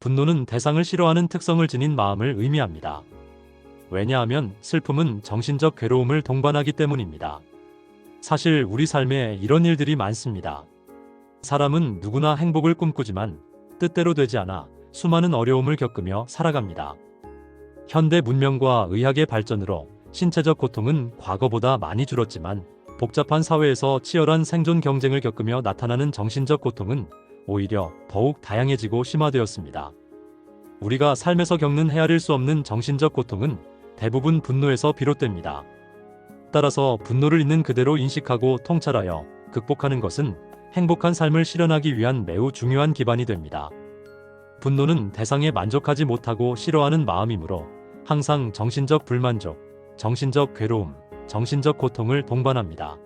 분노는 대상을 싫어하는 특성을 지닌 마음을 의미합니다. 왜냐하면 슬픔은 정신적 괴로움을 동반하기 때문입니다. 사실 우리 삶에 이런 일들이 많습니다. 사람은 누구나 행복을 꿈꾸지만 뜻대로 되지 않아 수많은 어려움을 겪으며 살아갑니다. 현대 문명과 의학의 발전으로 신체적 고통은 과거보다 많이 줄었지만 복잡한 사회에서 치열한 생존 경쟁을 겪으며 나타나는 정신적 고통은 오히려 더욱 다양해지고 심화되었습니다. 우리가 삶에서 겪는 헤아릴 수 없는 정신적 고통은 대부분 분노에서 비롯됩니다. 따라서 분노를 있는 그대로 인식하고 통찰하여 극복하는 것은 행복한 삶을 실현하기 위한 매우 중요한 기반이 됩니다. 분노는 대상에 만족하지 못하고 싫어하는 마음이므로 항상 정신적 불만족, 정신적 괴로움, 정신적 고통을 동반합니다.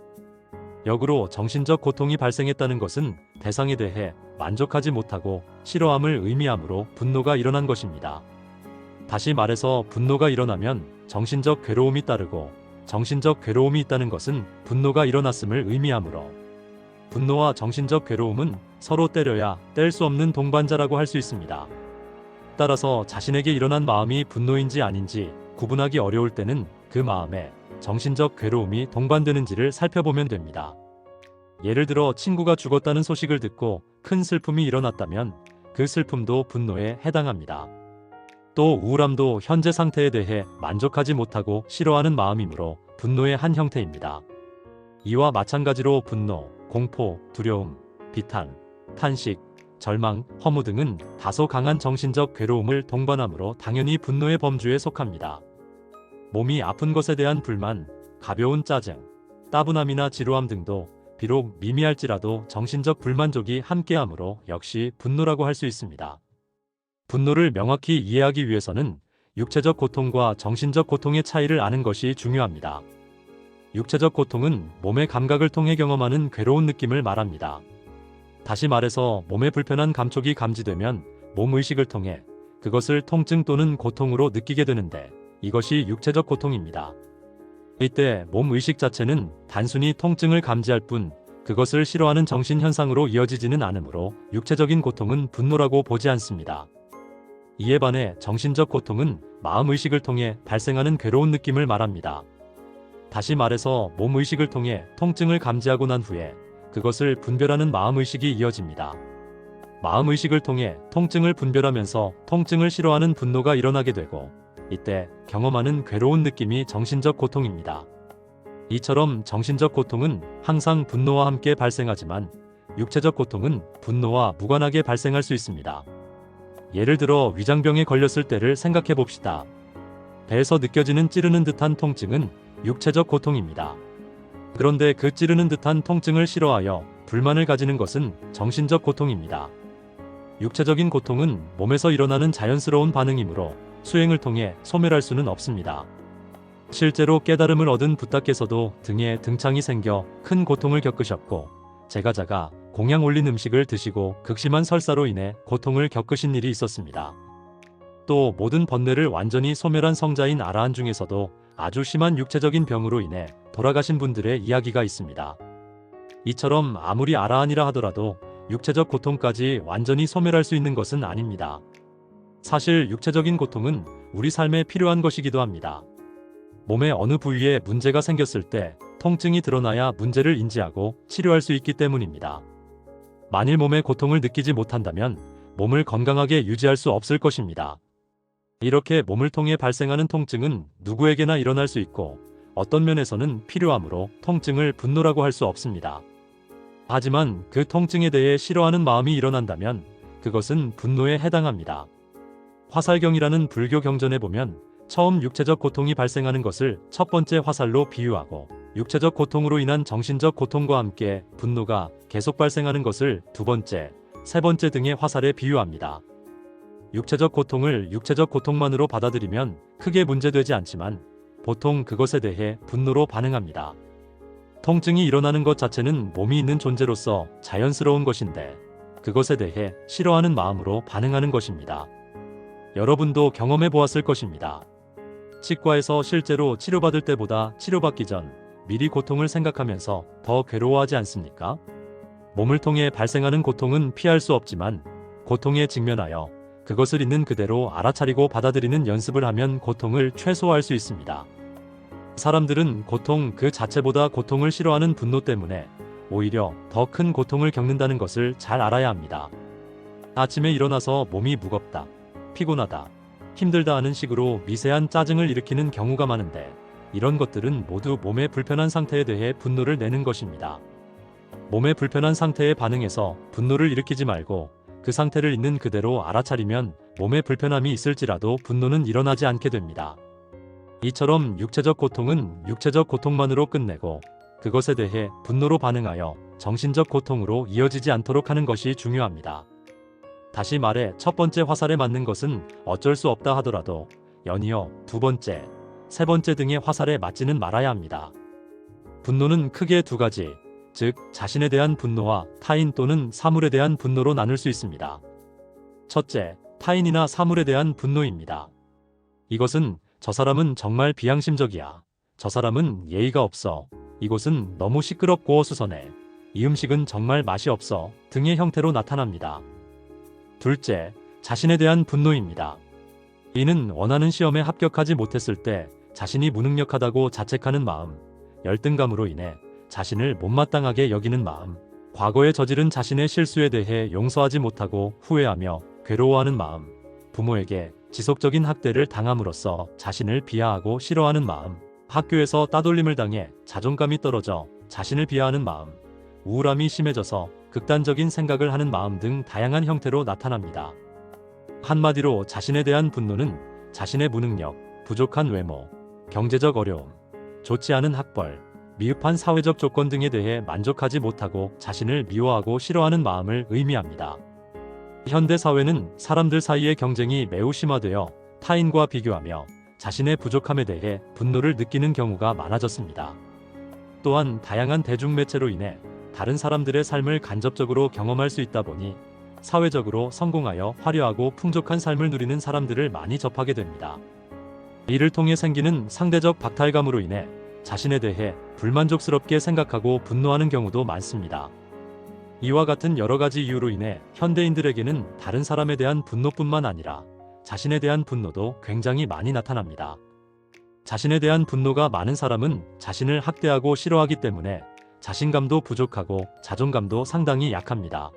역으로 정신적 고통이 발생했다는 것은 대상에 대해 만족하지 못하고 싫어함을 의미하므로 분노가 일어난 것입니다. 다시 말해서 분노가 일어나면 정신적 괴로움이 따르고 정신적 괴로움이 있다는 것은 분노가 일어났음을 의미하므로 분노와 정신적 괴로움은 서로 때려야 뗄 수 없는 동반자라고 할 수 있습니다. 따라서 자신에게 일어난 마음이 분노인지 아닌지 구분하기 어려울 때는 그 마음에 정신적 괴로움이 동반되는지를 살펴보면 됩니다. 예를 들어 친구가 죽었다는 소식을 듣고 큰 슬픔이 일어났다면 그 슬픔도 분노에 해당합니다. 또 우울함도 현재 상태에 대해 만족하지 못하고 싫어하는 마음이므로 분노의 한 형태입니다. 이와 마찬가지로 분노, 공포, 두려움, 비탄, 탄식, 절망, 허무 등은 다소 강한 정신적 괴로움을 동반하므로 당연히 분노의 범주에 속합니다. 몸이 아픈 것에 대한 불만, 가벼운 짜증, 따분함이나 지루함 등도 비록 미미할지라도 정신적 불만족이 함께하므로 역시 분노라고 할 수 있습니다. 분노를 명확히 이해하기 위해서는 육체적 고통과 정신적 고통의 차이를 아는 것이 중요합니다. 육체적 고통은 몸의 감각을 통해 경험하는 괴로운 느낌을 말합니다. 다시 말해서 몸의 불편한 감촉이 감지되면 몸의식을 통해 그것을 통증 또는 고통으로 느끼게 되는데 이것이 육체적 고통입니다. 이때 몸의식 자체는 단순히 통증을 감지할 뿐 그것을 싫어하는 정신현상으로 이어지지는 않으므로 육체적인 고통은 분노라고 보지 않습니다. 이에 반해 정신적 고통은 마음의식을 통해 발생하는 괴로운 느낌을 말합니다. 다시 말해서 몸의식을 통해 통증을 감지하고 난 후에 그것을 분별하는 마음의식이 이어집니다. 마음의식을 통해 통증을 분별하면서 통증을 싫어하는 분노가 일어나게 되고 이때 경험하는 괴로운 느낌이 정신적 고통입니다. 이처럼 정신적 고통은 항상 분노와 함께 발생하지만 육체적 고통은 분노와 무관하게 발생할 수 있습니다. 예를 들어 위장병에 걸렸을 때를 생각해 봅시다. 배에서 느껴지는 찌르는 듯한 통증은 육체적 고통입니다. 그런데 그 찌르는 듯한 통증을 싫어하여 불만을 가지는 것은 정신적 고통입니다. 육체적인 고통은 몸에서 일어나는 자연스러운 반응이므로 수행을 통해 소멸할 수는 없습니다. 실제로 깨달음을 얻은 부다께서도 등에 등창이 생겨 큰 고통을 겪으셨고 제가자가 공양 올린 음식을 드시고 극심한 설사로 인해 고통을 겪으신 일이 있었습니다. 또 모든 번뇌를 완전히 소멸한 성자인 아라한 중에서도 아주 심한 육체적인 병으로 인해 돌아가신 분들의 이야기가 있습니다. 이처럼 아무리 아라한이라 하더라도 육체적 고통까지 완전히 소멸할 수 있는 것은 아닙니다. 사실 육체적인 고통은 우리 삶에 필요한 것이기도 합니다. 몸의 어느 부위에 문제가 생겼을 때 통증이 드러나야 문제를 인지하고 치료할 수 있기 때문입니다. 만일 몸의 고통을 느끼지 못한다면 몸을 건강하게 유지할 수 없을 것입니다. 이렇게 몸을 통해 발생하는 통증은 누구에게나 일어날 수 있고 어떤 면에서는 필요하므로 통증을 분노라고 할 수 없습니다. 하지만 그 통증에 대해 싫어하는 마음이 일어난다면 그것은 분노에 해당합니다. 화살경이라는 불교 경전에 보면 처음 육체적 고통이 발생하는 것을 첫 번째 화살로 비유하고 육체적 고통으로 인한 정신적 고통과 함께 분노가 계속 발생하는 것을 두 번째, 세 번째 등의 화살에 비유합니다. 육체적 고통을 육체적 고통만으로 받아들이면 크게 문제되지 않지만 보통 그것에 대해 분노로 반응합니다. 통증이 일어나는 것 자체는 몸이 있는 존재로서 자연스러운 것인데 그것에 대해 싫어하는 마음으로 반응하는 것입니다. 여러분도 경험해 보았을 것입니다. 치과에서 실제로 치료받을 때보다 치료받기 전 미리 고통을 생각하면서 더 괴로워하지 않습니까? 몸을 통해 발생하는 고통은 피할 수 없지만 고통에 직면하여 그것을 있는 그대로 알아차리고 받아들이는 연습을 하면 고통을 최소화할 수 있습니다. 사람들은 고통 그 자체보다 고통을 싫어하는 분노 때문에 오히려 더 큰 고통을 겪는다는 것을 잘 알아야 합니다. 아침에 일어나서 몸이 무겁다, 피곤하다, 힘들다 하는 식으로 미세한 짜증을 일으키는 경우가 많은데 이런 것들은 모두 몸의 불편한 상태에 대해 분노를 내는 것입니다. 몸의 불편한 상태에 반응해서 분노를 일으키지 말고 그 상태를 있는 그대로 알아차리면 몸의 불편함이 있을지라도 분노는 일어나지 않게 됩니다. 이처럼 육체적 고통은 육체적 고통만으로 끝내고 그것에 대해 분노로 반응하여 정신적 고통으로 이어지지 않도록 하는 것이 중요합니다. 다시 말해 첫 번째 화살에 맞는 것은 어쩔 수 없다 하더라도 연이어 두 번째, 세 번째 등의 화살에 맞지는 말아야 합니다. 분노는 크게 두 가지, 즉 자신에 대한 분노와 타인 또는 사물에 대한 분노로 나눌 수 있습니다. 첫째, 타인이나 사물에 대한 분노입니다. 이것은 저 사람은 정말 비양심적이야, 저 사람은 예의가 없어, 이곳은 너무 시끄럽고 어수선해, 이 음식은 정말 맛이 없어 등의 형태로 나타납니다. 둘째, 자신에 대한 분노입니다. 이는 원하는 시험에 합격하지 못했을 때 자신이 무능력하다고 자책하는 마음, 열등감으로 인해 자신을 못마땅하게 여기는 마음, 과거에 저지른 자신의 실수에 대해 용서하지 못하고 후회하며 괴로워하는 마음, 부모에게 지속적인 학대를 당함으로써 자신을 비하하고 싫어하는 마음, 학교에서 따돌림을 당해 자존감이 떨어져 자신을 비하하는 마음, 우울함이 심해져서 극단적인 생각을 하는 마음 등 다양한 형태로 나타납니다. 한마디로 자신에 대한 분노는 자신의 무능력, 부족한 외모, 경제적 어려움, 좋지 않은 학벌, 미흡한 사회적 조건 등에 대해 만족하지 못하고 자신을 미워하고 싫어하는 마음을 의미합니다. 현대 사회는 사람들 사이의 경쟁이 매우 심화되어 타인과 비교하며 자신의 부족함에 대해 분노를 느끼는 경우가 많아졌습니다. 또한 다양한 대중매체로 인해 다른 사람들의 삶을 간접적으로 경험할 수 있다 보니 사회적으로 성공하여 화려하고 풍족한 삶을 누리는 사람들을 많이 접하게 됩니다. 이를 통해 생기는 상대적 박탈감으로 인해 자신에 대해 불만족스럽게 생각하고 분노하는 경우도 많습니다. 이와 같은 여러 가지 이유로 인해 현대인들에게는 다른 사람에 대한 분노뿐만 아니라 자신에 대한 분노도 굉장히 많이 나타납니다. 자신에 대한 분노가 많은 사람은 자신을 학대하고 싫어하기 때문에 자신감도 부족하고 자존감도 상당히 약합니다.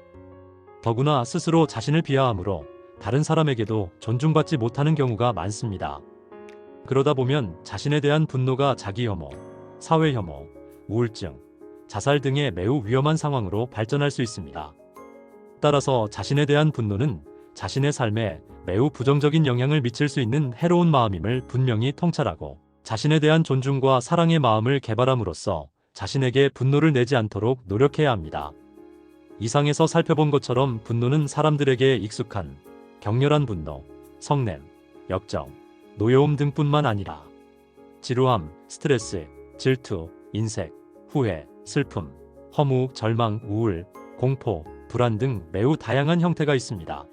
더구나 스스로 자신을 비하하므로 다른 사람에게도 존중받지 못하는 경우가 많습니다. 그러다 보면 자신에 대한 분노가 자기 혐오, 사회 혐오, 우울증, 자살 등의 매우 위험한 상황으로 발전할 수 있습니다. 따라서 자신에 대한 분노는 자신의 삶에 매우 부정적인 영향을 미칠 수 있는 해로운 마음임을 분명히 통찰하고 자신에 대한 존중과 사랑의 마음을 개발함으로써 자신에게 분노를 내지 않도록 노력해야 합니다. 이상에서 살펴본 것처럼 분노는 사람들에게 익숙한 격렬한 분노, 성냄, 역정, 노여움 등뿐만 아니라 지루함, 스트레스, 질투, 인색, 후회, 슬픔, 허무, 절망, 우울, 공포, 불안 등 매우 다양한 형태가 있습니다.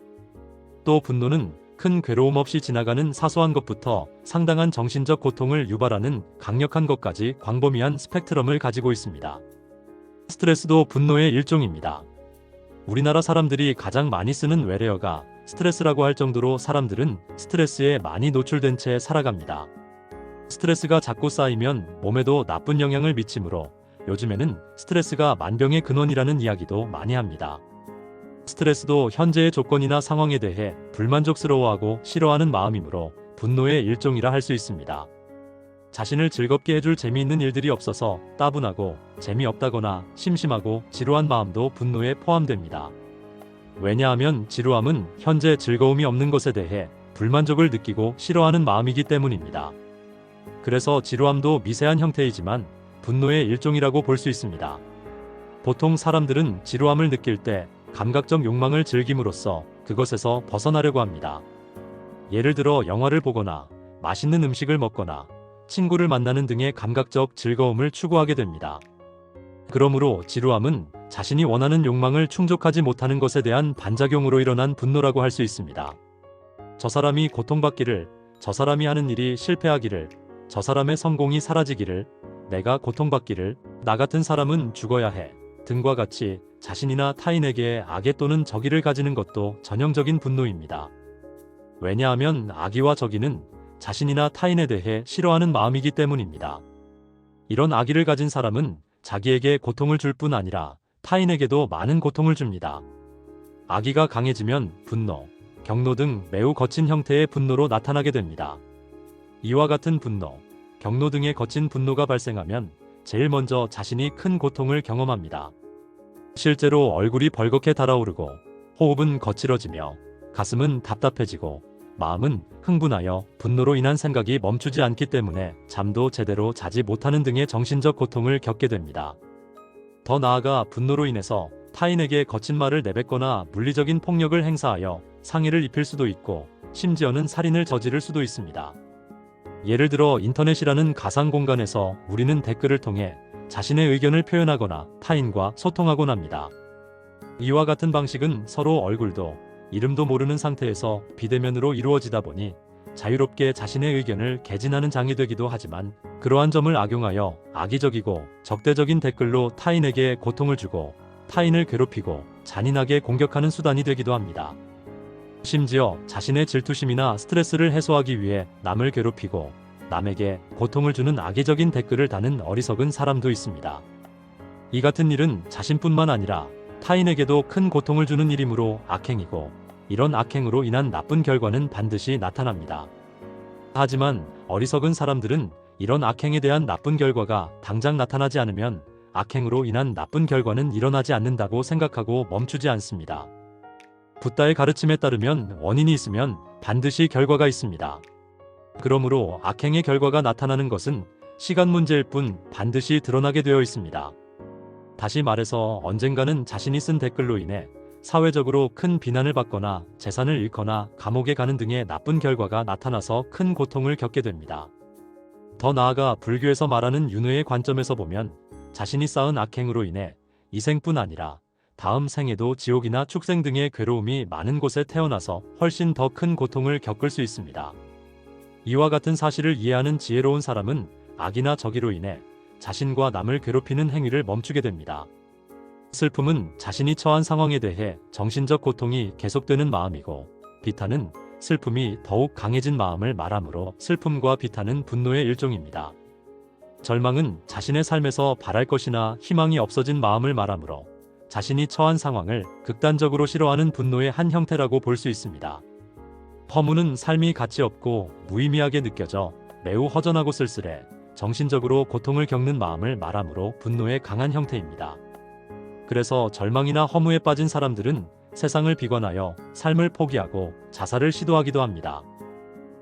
또 분노는 큰 괴로움 없이 지나가는 사소한 것부터 상당한 정신적 고통을 유발하는 강력한 것까지 광범위한 스펙트럼을 가지고 있습니다. 스트레스도 분노의 일종입니다. 우리나라 사람들이 가장 많이 쓰는 외래어가 스트레스라고 할 정도로 사람들은 스트레스에 많이 노출된 채 살아갑니다. 스트레스가 자꾸 쌓이면 몸에도 나쁜 영향을 미치므로 요즘에는 스트레스가 만병의 근원이라는 이야기도 많이 합니다. 스트레스도 현재의 조건이나 상황에 대해 불만족스러워하고 싫어하는 마음이므로 분노의 일종이라 할 수 있습니다. 자신을 즐겁게 해줄 재미있는 일들이 없어서 따분하고 재미없다거나 심심하고 지루한 마음도 분노에 포함됩니다. 왜냐하면 지루함은 현재 즐거움이 없는 것에 대해 불만족을 느끼고 싫어하는 마음이기 때문입니다. 그래서 지루함도 미세한 형태이지만 분노의 일종이라고 볼 수 있습니다. 보통 사람들은 지루함을 느낄 때 감각적 욕망을 즐김으로써 그것에서 벗어나려고 합니다. 예를 들어 영화를 보거나 맛있는 음식을 먹거나 친구를 만나는 등의 감각적 즐거움을 추구하게 됩니다. 그러므로 지루함은 자신이 원하는 욕망을 충족하지 못하는 것에 대한 반작용으로 일어난 분노라고 할 수 있습니다. 저 사람이 고통받기를, 저 사람이 하는 일이 실패하기를, 저 사람의 성공이 사라지기를, 내가 고통받기를, 나 같은 사람은 죽어야 해 등과 같이 자신이나 타인에게 악의 또는 적의를 가지는 것도 전형적인 분노입니다. 왜냐하면 악의와 적의는 자신이나 타인에 대해 싫어하는 마음이기 때문입니다. 이런 악의를 가진 사람은 자기에게 고통을 줄 뿐 아니라 타인에게도 많은 고통을 줍니다. 악의가 강해지면 분노, 경로 등 매우 거친 형태의 분노로 나타나게 됩니다. 이와 같은 분노, 경로 등의 거친 분노가 발생하면 제일 먼저 자신이 큰 고통을 경험합니다. 실제로 얼굴이 벌겋게 달아오르고 호흡은 거칠어지며 가슴은 답답해지고 마음은 흥분하여 분노로 인한 생각이 멈추지 않기 때문에 잠도 제대로 자지 못하는 등의 정신적 고통을 겪게 됩니다. 더 나아가 분노로 인해서 타인에게 거친 말을 내뱉거나 물리적인 폭력을 행사하여 상해를 입힐 수도 있고 심지어는 살인을 저지를 수도 있습니다. 예를 들어 인터넷이라는 가상 공간에서 우리는 댓글을 통해 자신의 의견을 표현하거나 타인과 소통하곤 합니다. 이와 같은 방식은 서로 얼굴도 이름도 모르는 상태에서 비대면으로 이루어지다 보니 자유롭게 자신의 의견을 개진하는 장이 되기도 하지만 그러한 점을 악용하여 악의적이고 적대적인 댓글로 타인에게 고통을 주고 타인을 괴롭히고 잔인하게 공격하는 수단이 되기도 합니다. 심지어 자신의 질투심이나 스트레스를 해소하기 위해 남을 괴롭히고 남에게 고통을 주는 악의적인 댓글을 다는 어리석은 사람도 있습니다. 이 같은 일은 자신뿐만 아니라 타인에게도 큰 고통을 주는 일이므로 악행이고 이런 악행으로 인한 나쁜 결과는 반드시 나타납니다. 하지만 어리석은 사람들은 이런 악행에 대한 나쁜 결과가 당장 나타나지 않으면 악행으로 인한 나쁜 결과는 일어나지 않는다고 생각하고 멈추지 않습니다. 붓다의 가르침에 따르면 원인이 있으면 반드시 결과가 있습니다. 그러므로 악행의 결과가 나타나는 것은 시간 문제일 뿐 반드시 드러나게 되어 있습니다. 다시 말해서 언젠가는 자신이 쓴 댓글로 인해 사회적으로 큰 비난을 받거나 재산을 잃거나 감옥에 가는 등의 나쁜 결과가 나타나서 큰 고통을 겪게 됩니다. 더 나아가 불교에서 말하는 윤회의 관점에서 보면 자신이 쌓은 악행으로 인해 이 생뿐 아니라 다음 생에도 지옥이나 축생 등의 괴로움이 많은 곳에 태어나서 훨씬 더 큰 고통을 겪을 수 있습니다. 이와 같은 사실을 이해하는 지혜로운 사람은 악이나 적의로 인해 자신과 남을 괴롭히는 행위를 멈추게 됩니다. 슬픔은 자신이 처한 상황에 대해 정신적 고통이 계속되는 마음이고, 비탄은 슬픔이 더욱 강해진 마음을 말하므로 슬픔과 비탄은 분노의 일종입니다. 절망은 자신의 삶에서 바랄 것이나 희망이 없어진 마음을 말하므로 자신이 처한 상황을 극단적으로 싫어하는 분노의 한 형태라고 볼 수 있습니다. 허무는 삶이 가치 없고 무의미하게 느껴져 매우 허전하고 쓸쓸해 정신적으로 고통을 겪는 마음을 말하므로 분노의 강한 형태입니다. 그래서 절망이나 허무에 빠진 사람들은 세상을 비관하여 삶을 포기하고 자살을 시도하기도 합니다.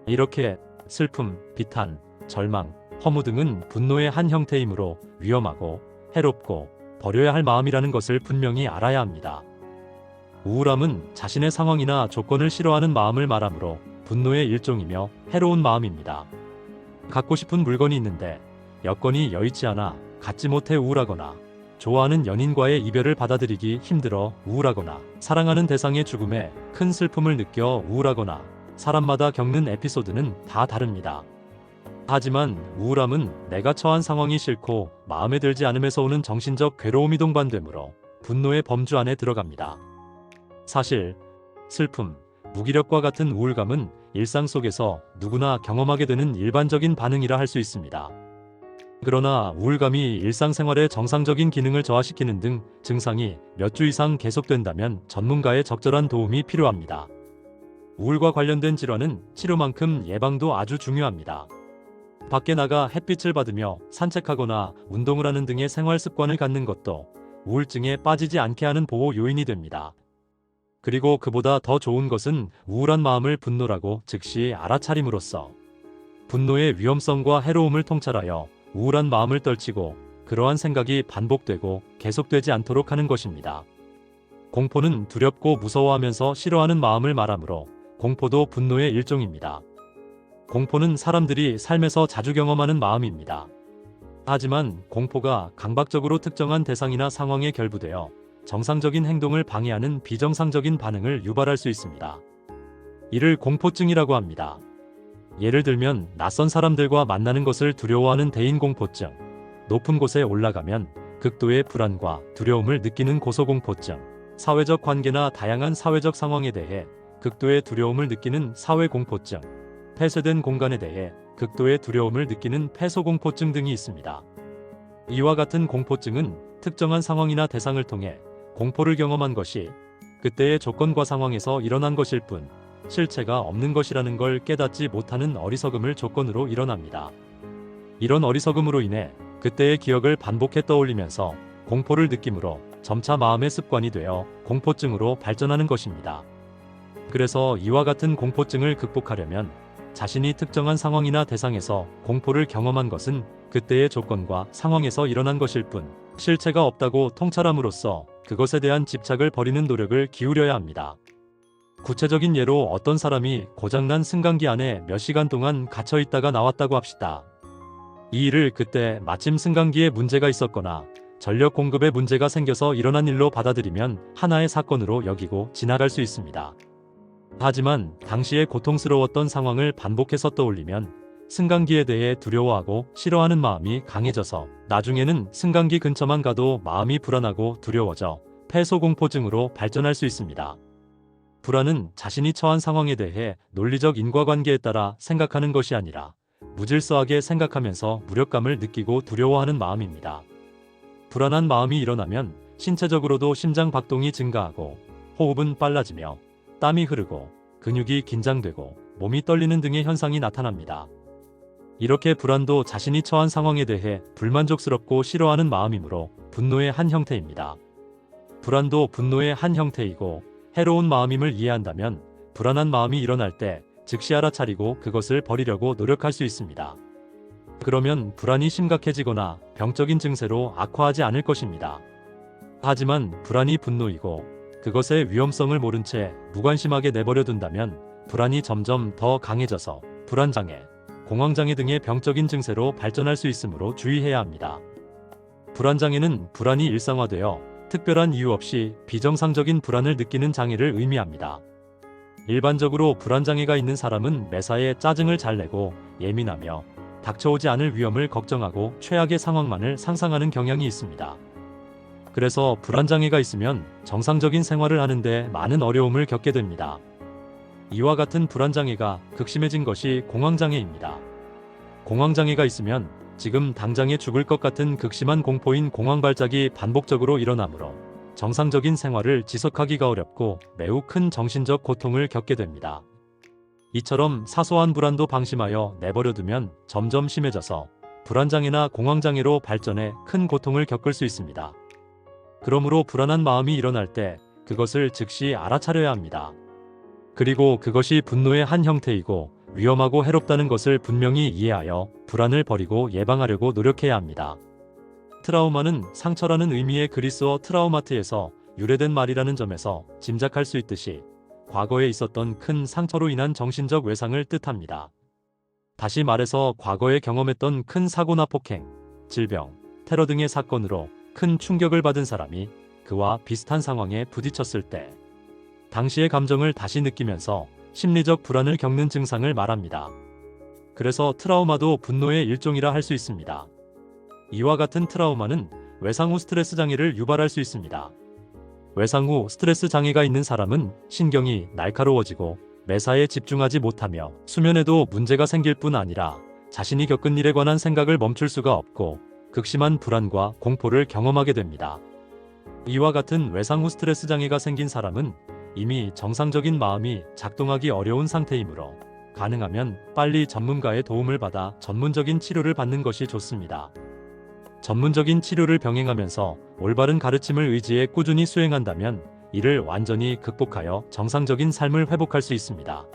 이렇게 슬픔, 비탄, 절망, 허무 등은 분노의 한 형태이므로 위험하고 해롭고 버려야 할 마음이라는 것을 분명히 알아야 합니다. 우울함은 자신의 상황이나 조건을 싫어하는 마음을 말하므로 분노의 일종이며 해로운 마음입니다. 갖고 싶은 물건이 있는데 여건이 여의치 않아 갖지 못해 우울하거나, 좋아하는 연인과의 이별을 받아들이기 힘들어 우울하거나, 사랑하는 대상의 죽음에 큰 슬픔을 느껴 우울하거나, 사람마다 겪는 에피소드는 다 다릅니다. 하지만 우울함은 내가 처한 상황이 싫고 마음에 들지 않음에서 오는 정신적 괴로움이 동반되므로 분노의 범주 안에 들어갑니다. 사실 슬픔, 무기력과 같은 우울감은 일상 속에서 누구나 경험하게 되는 일반적인 반응이라 할 수 있습니다. 그러나 우울감이 일상생활의 정상적인 기능을 저하시키는 등 증상이 몇 주 이상 계속된다면 전문가의 적절한 도움이 필요합니다. 우울과 관련된 질환은 치료만큼 예방도 아주 중요합니다. 밖에 나가 햇빛을 받으며 산책하거나 운동을 하는 등의 생활 습관을 갖는 것도 우울증에 빠지지 않게 하는 보호 요인이 됩니다. 그리고 그보다 더 좋은 것은 우울한 마음을 분노라고 즉시 알아차림으로써 분노의 위험성과 해로움을 통찰하여 우울한 마음을 떨치고 그러한 생각이 반복되고 계속되지 않도록 하는 것입니다. 공포는 두렵고 무서워하면서 싫어하는 마음을 말하므로 공포도 분노의 일종입니다. 공포는 사람들이 삶에서 자주 경험하는 마음입니다. 하지만 공포가 강박적으로 특정한 대상이나 상황에 결부되어 정상적인 행동을 방해하는 비정상적인 반응을 유발할 수 있습니다. 이를 공포증이라고 합니다. 예를 들면 낯선 사람들과 만나는 것을 두려워하는 대인공포증, 높은 곳에 올라가면 극도의 불안과 두려움을 느끼는 고소공포증, 사회적 관계나 다양한 사회적 상황에 대해 극도의 두려움을 느끼는 사회공포증, 폐쇄된 공간에 대해 극도의 두려움을 느끼는 폐소공포증 등이 있습니다. 이와 같은 공포증은 특정한 상황이나 대상을 통해 공포를 경험한 것이 그때의 조건과 상황에서 일어난 것일 뿐 실체가 없는 것이라는 걸 깨닫지 못하는 어리석음을 조건으로 일어납니다. 이런 어리석음으로 인해 그때의 기억을 반복해 떠올리면서 공포를 느낌으로 점차 마음의 습관이 되어 공포증으로 발전하는 것입니다. 그래서 이와 같은 공포증을 극복하려면 자신이 특정한 상황이나 대상에서 공포를 경험한 것은 그때의 조건과 상황에서 일어난 것일 뿐 실체가 없다고 통찰함으로써 그것에 대한 집착을 버리는 노력을 기울여야 합니다. 구체적인 예로 어떤 사람이 고장난 승강기 안에 몇 시간 동안 갇혀 있다가 나왔다고 합시다. 이 일을 그때 마침 승강기에 문제가 있었거나 전력 공급에 문제가 생겨서 일어난 일로 받아들이면 하나의 사건으로 여기고 지나갈 수 있습니다. 하지만 당시에 고통스러웠던 상황을 반복해서 떠올리면 승강기에 대해 두려워하고 싫어하는 마음이 강해져서 나중에는 승강기 근처만 가도 마음이 불안하고 두려워져 폐소공포증으로 발전할 수 있습니다. 불안은 자신이 처한 상황에 대해 논리적 인과관계에 따라 생각하는 것이 아니라 무질서하게 생각하면서 무력감을 느끼고 두려워하는 마음입니다. 불안한 마음이 일어나면 신체적으로도 심장 박동이 증가하고 호흡은 빨라지며 땀이 흐르고 근육이 긴장되고 몸이 떨리는 등의 현상이 나타납니다. 이렇게 불안도 자신이 처한 상황에 대해 불만족스럽고 싫어하는 마음이므로 분노의 한 형태입니다. 불안도 분노의 한 형태이고 해로운 마음임을 이해한다면 불안한 마음이 일어날 때 즉시 알아차리고 그것을 버리려고 노력할 수 있습니다. 그러면 불안이 심각해지거나 병적인 증세로 악화하지 않을 것입니다. 하지만 불안이 분노이고 그것의 위험성을 모른 채 무관심하게 내버려 둔다면 불안이 점점 더 강해져서 불안장애, 공황장애 등의 병적인 증세로 발전할 수 있으므로 주의해야 합니다. 불안장애는 불안이 일상화되어 특별한 이유 없이 비정상적인 불안을 느끼는 장애를 의미합니다. 일반적으로 불안장애가 있는 사람은 매사에 짜증을 잘 내고 예민하며 닥쳐오지 않을 위험을 걱정하고 최악의 상황만을 상상하는 경향이 있습니다. 그래서 불안장애가 있으면 정상적인 생활을 하는데 많은 어려움을 겪게 됩니다. 이와 같은 불안장애가 극심해진 것이 공황장애입니다. 공황장애가 있으면 지금 당장에 죽을 것 같은 극심한 공포인 공황발작이 반복적으로 일어나므로 정상적인 생활을 지속하기가 어렵고 매우 큰 정신적 고통을 겪게 됩니다. 이처럼 사소한 불안도 방심하여 내버려두면 점점 심해져서 불안장애나 공황장애로 발전해 큰 고통을 겪을 수 있습니다. 그러므로 불안한 마음이 일어날 때 그것을 즉시 알아차려야 합니다. 그리고 그것이 분노의 한 형태이고 위험하고 해롭다는 것을 분명히 이해하여 불안을 버리고 예방하려고 노력해야 합니다. 트라우마는 상처라는 의미의 그리스어 트라우마트에서 유래된 말이라는 점에서 짐작할 수 있듯이 과거에 있었던 큰 상처로 인한 정신적 외상을 뜻합니다. 다시 말해서 과거에 경험했던 큰 사고나 폭행, 질병, 테러 등의 사건으로 큰 충격을 받은 사람이 그와 비슷한 상황에 부딪혔을 때 당시의 감정을 다시 느끼면서 심리적 불안을 겪는 증상을 말합니다. 그래서 트라우마도 분노의 일종이라 할 수 있습니다. 이와 같은 트라우마는 외상 후 스트레스 장애를 유발할 수 있습니다. 외상 후 스트레스 장애가 있는 사람은 신경이 날카로워지고 매사에 집중하지 못하며 수면에도 문제가 생길 뿐 아니라 자신이 겪은 일에 관한 생각을 멈출 수가 없고 극심한 불안과 공포를 경험하게 됩니다. 이와 같은 외상 후 스트레스 장애가 생긴 사람은 이미 정상적인 마음이 작동하기 어려운 상태이므로 가능하면 빨리 전문가의 도움을 받아 전문적인 치료를 받는 것이 좋습니다. 전문적인 치료를 병행하면서 올바른 가르침을 의지해 꾸준히 수행한다면 이를 완전히 극복하여 정상적인 삶을 회복할 수 있습니다.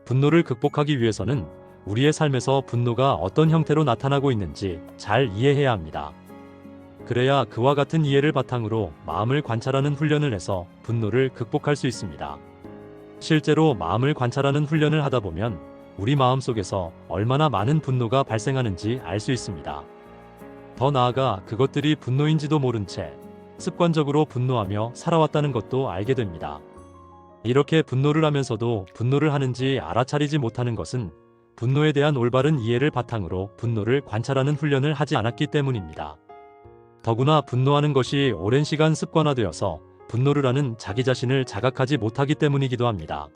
분노를 극복하기 위해서는 우리의 삶에서 분노가 어떤 형태로 나타나고 있는지 잘 이해해야 합니다. 그래야 그와 같은 이해를 바탕으로 마음을 관찰하는 훈련을 해서 분노를 극복할 수 있습니다. 실제로 마음을 관찰하는 훈련을 하다 보면 우리 마음속에서 얼마나 많은 분노가 발생하는지 알 수 있습니다. 더 나아가 그것들이 분노인지도 모른 채 습관적으로 분노하며 살아왔다는 것도 알게 됩니다. 이렇게 분노를 하면서도 분노를 하는지 알아차리지 못하는 것은 분노에 대한 올바른 이해를 바탕으로 분노를 관찰하는 훈련을 하지 않았기 때문입니다. 더구나 분노하는 것이 오랜 시간 습관화되어서 분노를 하는 자기 자신을 자각하지 못하기 때문이기도 합니다.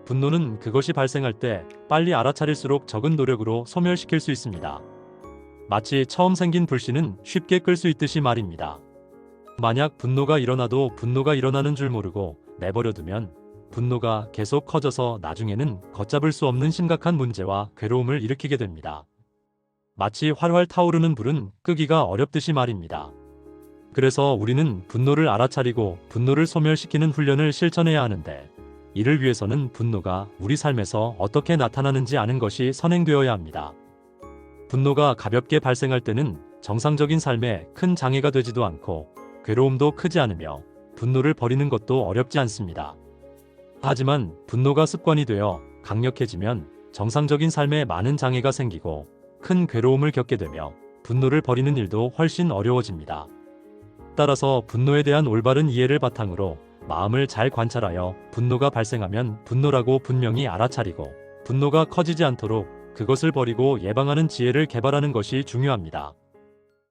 분노는 그것이 발생할 때 빨리 알아차릴수록 적은 노력으로 소멸시킬 수 있습니다. 마치 처음 생긴 불씨는 쉽게 끌 수 있듯이 말입니다. 만약 분노가 일어나도 분노가 일어나는 줄 모르고 내버려두면 분노가 계속 커져서 나중에는 걷잡을 수 없는 심각한 문제와 괴로움을 일으키게 됩니다. 마치 활활 타오르는 불은 끄기가 어렵듯이 말입니다. 그래서 우리는 분노를 알아차리고 분노를 소멸시키는 훈련을 실천해야 하는데, 이를 위해서는 분노가 우리 삶에서 어떻게 나타나는지 아는 것이 선행되어야 합니다. 분노가 가볍게 발생할 때는 정상적인 삶에 큰 장애가 되지도 않고 괴로움도 크지 않으며 분노를 버리는 것도 어렵지 않습니다. 하지만 분노가 습관이 되어 강력해지면 정상적인 삶에 많은 장애가 생기고 큰 괴로움을 겪게 되며 분노를 버리는 일도 훨씬 어려워집니다. 따라서 분노에 대한 올바른 이해를 바탕으로 마음을 잘 관찰하여 분노가 발생하면 분노라고 분명히 알아차리고 분노가 커지지 않도록 그것을 버리고 예방하는 지혜를 개발하는 것이 중요합니다.